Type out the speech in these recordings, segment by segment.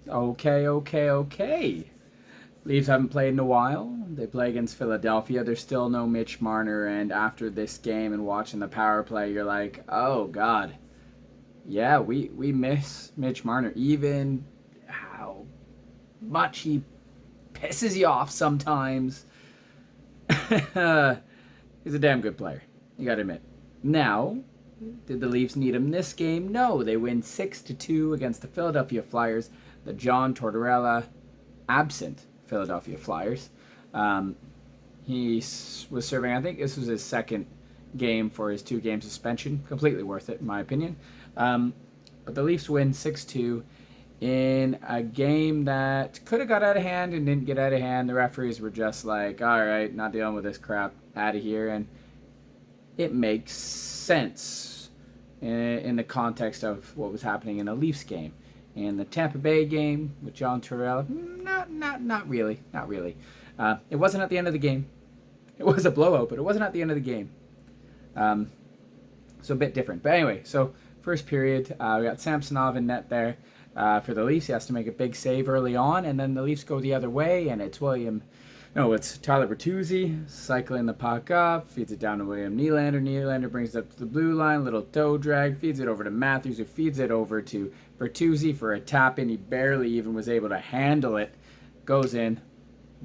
Okay. Leafs haven't played in a while. They play against Philadelphia. There's still no Mitch Marner, and after this game and watching the power play, you're like, oh God, yeah, we miss Mitch Marner. Even how much he pisses you off sometimes. He's a damn good player. You got to admit. Now, did the Leafs need him this game? No, they win 6-2 against the Philadelphia Flyers. The John Tortorella absent Philadelphia Flyers. He was serving, I think this was his second game for his 2-game suspension. Completely worth it, in my opinion. But the Leafs win 6-2 in a game that could have got out of hand and didn't get out of hand. The referees were just like, all right, not dealing with this crap, out of here. And it makes sense in the context of what was happening in the Leafs game. In the Tampa Bay game with John Tortorella, not really. It wasn't at the end of the game. It was a blowout, but it wasn't at the end of the game. So a bit different. But anyway, so first period, we got Samsonov in net there for the Leafs. He has to make a big save early on, and then the Leafs go the other way, and it's Tyler Bertuzzi cycling the puck up, feeds it down to William Nylander. Nylander brings it up to the blue line, little toe drag, feeds it over to Matthews, who feeds it over to Bertuzzi for a tap-in. He barely even was able to handle it. Goes in,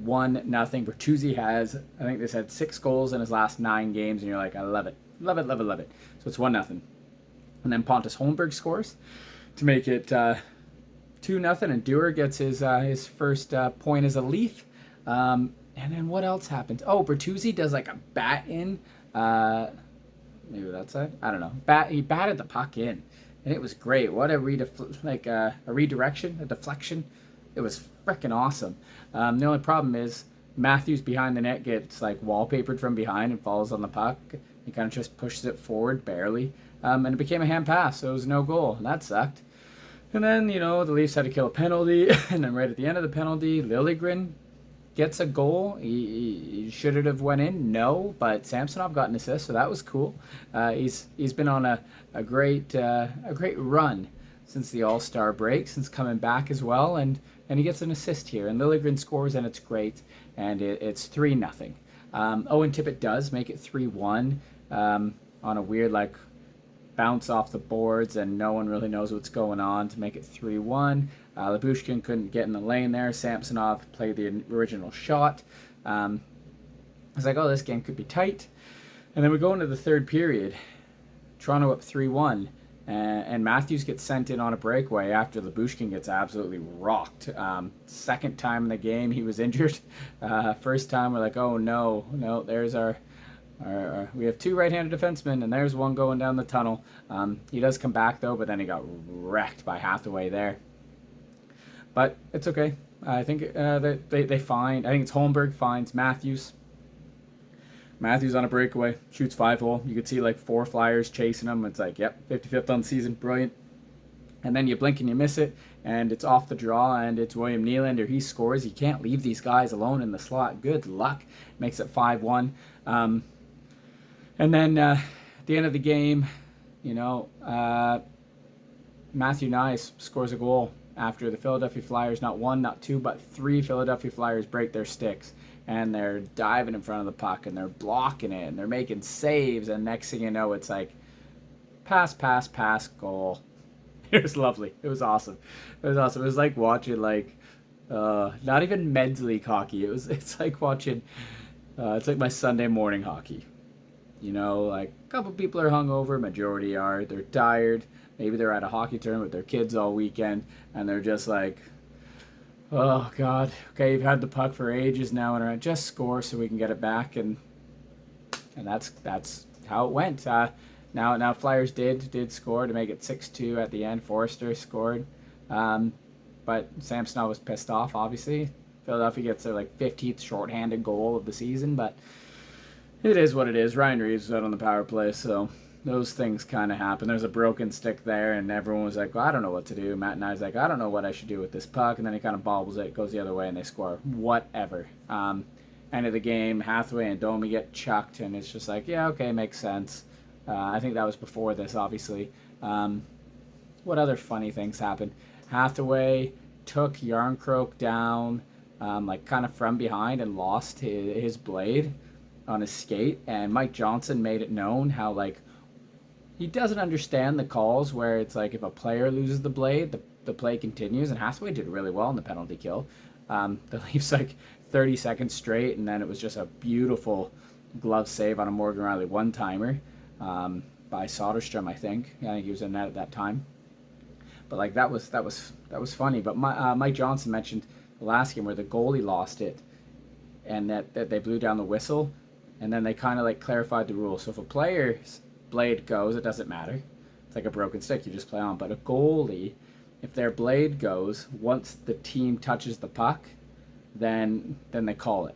1-0. Bertuzzi has, I think they said 6 goals in his last 9 games, and you're like, I love it. Love it. So it's 1-0. And then Pontus Holmberg scores to make it 2-0, and Dewar gets his first point as a Leaf. And then what else happens? Oh, Bertuzzi does like a bat in. Maybe that's it. I don't know. He batted the puck in, and it was great. What a redirection, a deflection. It was freaking awesome. The only problem is Matthews behind the net gets like wallpapered from behind and falls on the puck. He kind of just pushes it forward barely, and it became a hand pass, so it was no goal. And that sucked. And then the Leafs had to kill a penalty, and then right at the end of the penalty, Liljegren gets a goal. He should it have went in? No, but Samsonov got an assist, so that was cool. He's been on a great run since the All-Star break, since coming back as well, and he gets an assist here. And Liljegren scores, and it's great, and it's 3-0. Owen Tippett does make it 3-1 on a weird bounce off the boards, and no one really knows what's going on to make it 3-1. Lyubushkin couldn't get in the lane there. Samsonov played the original shot. I was like, oh, this game could be tight. And then we go into the third period. Toronto up 3-1. And Matthews gets sent in on a breakaway after Lyubushkin gets absolutely rocked. Second time in the game he was injured. First time we're like, oh no, there's our we have 2 right-handed defensemen, and there's one going down the tunnel. He does come back though, but then he got wrecked by Hathaway there. But it's okay. I think they find. I think it's Holmberg finds Matthews. Matthews on a breakaway, shoots 5-hole. You could see 4 Flyers chasing him. It's like, yep, 55th on the season, brilliant. And then you blink and you miss it, and it's off the draw, and it's William Nylander. He scores. You can't leave these guys alone in the slot. Good luck. Makes it 5-1. And then at the end of the game, Matthew Nyes scores a goal after the Philadelphia Flyers, not 1, not 2, but 3 Philadelphia Flyers break their sticks. And they're diving in front of the puck, and they're blocking it, and they're making saves, and next thing you know, it's like pass, goal. It was lovely. It was awesome. It was like watching not even men's league hockey. It's like watching it's like my Sunday morning hockey. A couple people are hungover, majority are. They're tired. Maybe they're at a hockey tournament with their kids all weekend, and they're just like, oh God, okay, you've had the puck for ages now, and just score so we can get it back, and that's how it went. Now Flyers did score to make it 6-2 at the end. Forrester scored, but Samsonov was pissed off. Obviously, Philadelphia gets their 15th shorthanded goal of the season, but it is what it is. Ryan Reeves was out on the power play, so those things kind of happen. There's a broken stick there, and everyone was like, well, I don't know what to do. Matt and I was like, I don't know what I should do with this puck. And then he kind of bobbles it, goes the other way, and they score. Whatever. End of the game, Hathaway and Domi get chucked, and it's just like, yeah, okay, makes sense. I think that was before this, obviously. What other funny things happened? Hathaway took Yarncroke down, like kind of from behind and lost his blade on his skate. And Mike Johnson made it known how like he doesn't understand the calls where it's like if a player loses the blade, the play continues. And Hathaway did really well in the penalty kill. The Leafs like 30 seconds straight, and then it was just a beautiful glove save on a Morgan Riley one-timer by Soderstrom, I think. I think he was in that at that time. But like that was funny. But Mike Johnson mentioned the last game where the goalie lost it, and that they blew down the whistle, and then they kind of like clarified the rules. So if a player's blade goes, it doesn't matter. It's like a broken stick, you just play on. But a goalie, if their blade goes, once the team touches the puck, then they call it.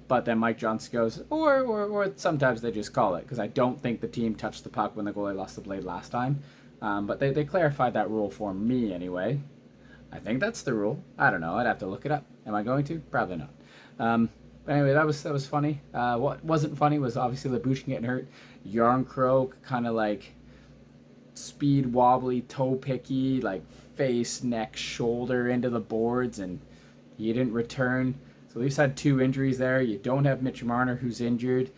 But then Mike Johnson goes, or sometimes they just call it, because I don't think the team touched the puck when the goalie lost the blade last time. But they clarified that rule for me anyway. I think that's the rule. I don't know. I'd have to look it up. Am I going to? Probably not. But anyway, that was funny. What wasn't funny was obviously Labushkin getting hurt. Yarncroke kind of like speed wobbly, toe picky, like face, neck, shoulder into the boards, and he didn't return. So Leafs had 2 injuries there. You don't have Mitch Marner, who's injured.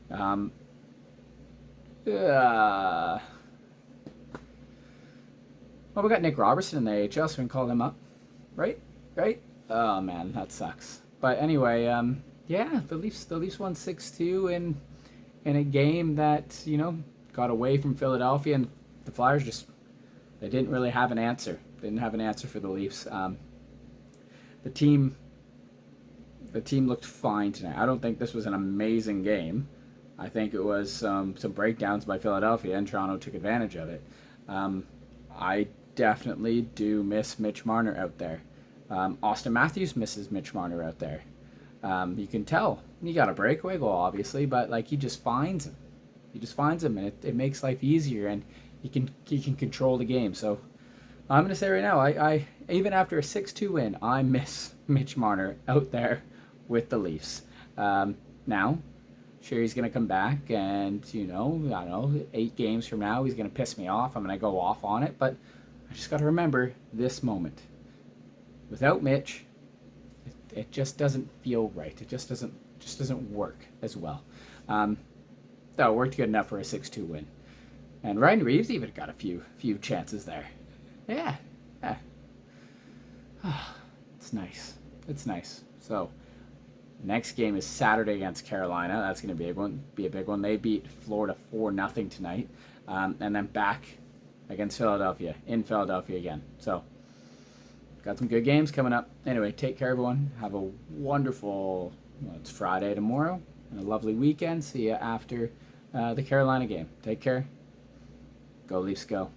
Well, we got Nick Robertson in the AHL, so we can call him up. Right? Oh, man, that sucks. But anyway, yeah, the Leafs won 6-2 in a game that, you know, got away from Philadelphia, and the Flyers they didn't really have an answer. They didn't have an answer for the Leafs. The team looked fine tonight. I don't think this was an amazing game. I think it was some breakdowns by Philadelphia, and Toronto took advantage of it. I definitely do miss Mitch Marner out there. Austin Matthews misses Mitch Marner out there. You can tell. He got a breakaway goal, obviously, but like he just finds him. And it makes life easier, and he can control the game. So I'm gonna say right now, I even after a 6-2 win, I miss Mitch Marner out there with the Leafs. Now, sure, he's gonna come back, and I don't know, 8 games from now, he's gonna piss me off. I'm gonna go off on it, but I just gotta remember this moment. Without Mitch, it just doesn't feel right. It just doesn't work as well. Though it worked good enough for a 6-2 win. And Ryan Reeves even got a few chances there. Yeah. It's nice. So, next game is Saturday against Carolina. That's going to be a big one. They beat Florida 4-0 tonight. And then back against Philadelphia, in Philadelphia again. So, got some good games coming up. Anyway, take care, everyone. Have a wonderful, it's Friday tomorrow, and a lovely weekend. See you after the Carolina game. Take care. Go Leafs, go.